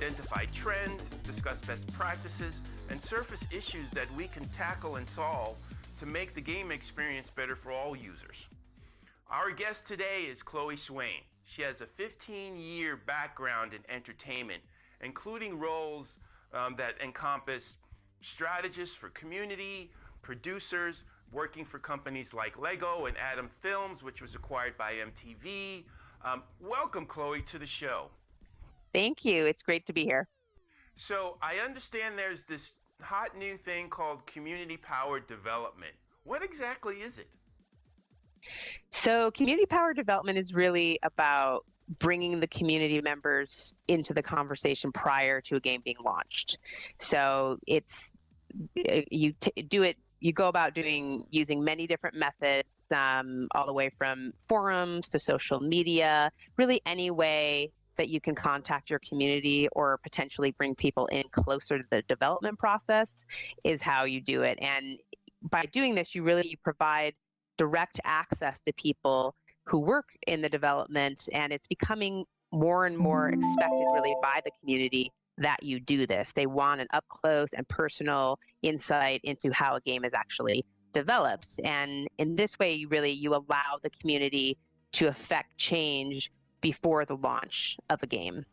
identify trends, discuss best practices, and surface issues that we can tackle and solve to make the game experience better for all users. Our guest today is Chloe Swain. She has a 15-year background in entertainment, including roles that encompass strategists for community, producers, working for companies like Lego and Atom Films, which was acquired by MTV. Welcome, Chloe, to the show. Thank you. It's great to be here. So I understand there's this hot new thing called community-powered development. What exactly is it? So community-powered development is really about bringing the community members into the conversation prior to a game being launched. So you go about using many different methods, all the way from forums to social media, really any way that you can contact your community or potentially bring people in closer to the development process is how you do it. And by doing this, you provide direct access to people who work in the development, and it's becoming more and more expected really by the community that you do this. They want an up close and personal insight into how a game is actually developed. And in this way, you allow the community to affect change before the launch of a game.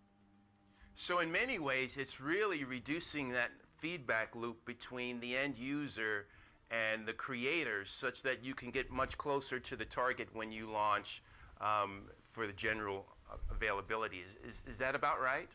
So in many ways, it's really reducing that feedback loop between the end user and the creators, such that you can get much closer to the target when you launch for the general availability. Is that about right?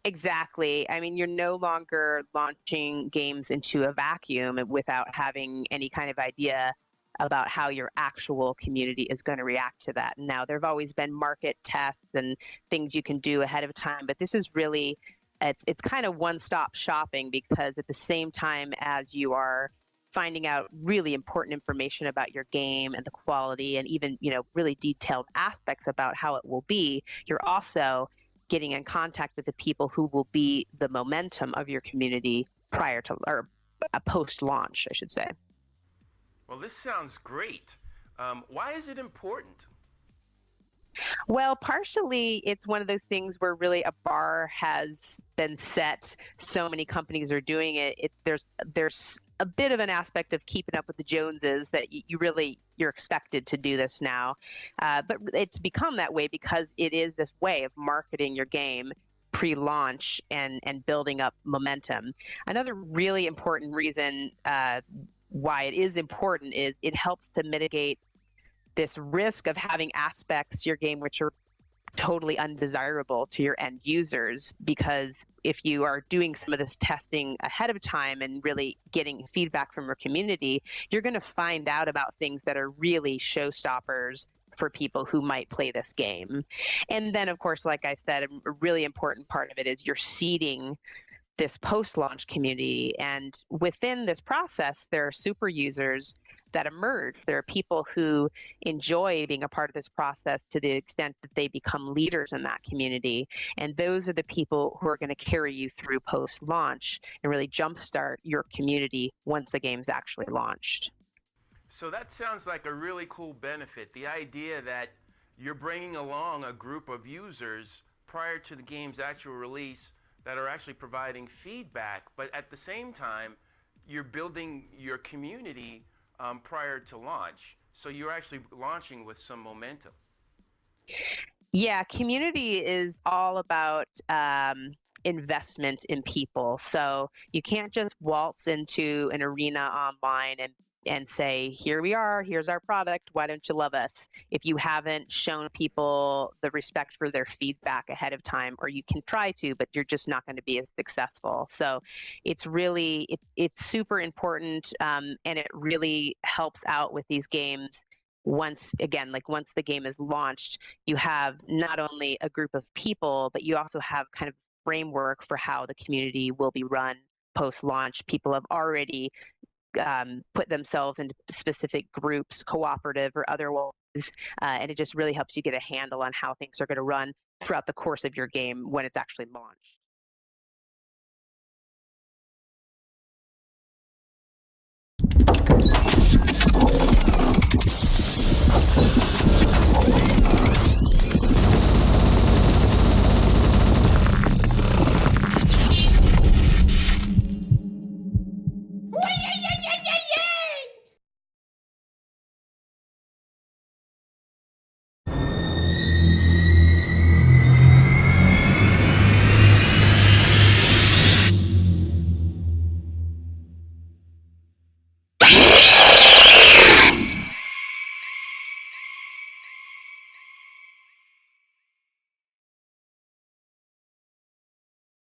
Exactly. I mean, you're no longer launching games into a vacuum without having any kind of idea about how your actual community is going to react to that. Now, there have always been market tests and things you can do ahead of time, but this is really, it's kind of one-stop shopping, because at the same time as you are finding out really important information about your game and the quality and even, really detailed aspects about how it will be, you're also getting in contact with the people who will be the momentum of your community prior to, or post-launch, I should say. Well, this sounds great. Why is it important? Well, partially it's one of those things where really a bar has been set. So many companies are doing it. There's a bit of an aspect of keeping up with the Joneses that you're expected to do this now. But it's become that way because it is this way of marketing your game pre-launch and building up momentum. Another really important reason why it is important is it helps to mitigate this risk of having aspects to your game which are totally undesirable to your end users, because if you are doing some of this testing ahead of time and really getting feedback from your community, you're going to find out about things that are really showstoppers for people who might play this game. And then, of course, like I said, a really important part of it is you're seeding this post-launch community. And within this process, there are super users that emerge. There are people who enjoy being a part of this process to the extent that they become leaders in that community. And those are the people who are going to carry you through post-launch and really jumpstart your community once the game's actually launched. So that sounds like a really cool benefit. The idea that you're bringing along a group of users prior to the game's actual release that are actually providing feedback, but at the same time, you're building your community prior to launch. So you're actually launching with some momentum. Yeah, community is all about investment in people. So you can't just waltz into an arena online and say, here we are, here's our product, why don't you love us? If you haven't shown people the respect for their feedback ahead of time, or you can try to, but you're just not going to be as successful. So it's really, it's super important, and it really helps out with these games. Once the game is launched, you have not only a group of people, but you also have kind of framework for how the community will be run post-launch. People have already put themselves into specific groups, cooperative or otherwise, and it just really helps you get a handle on how things are going to run throughout the course of your game when it's actually launched.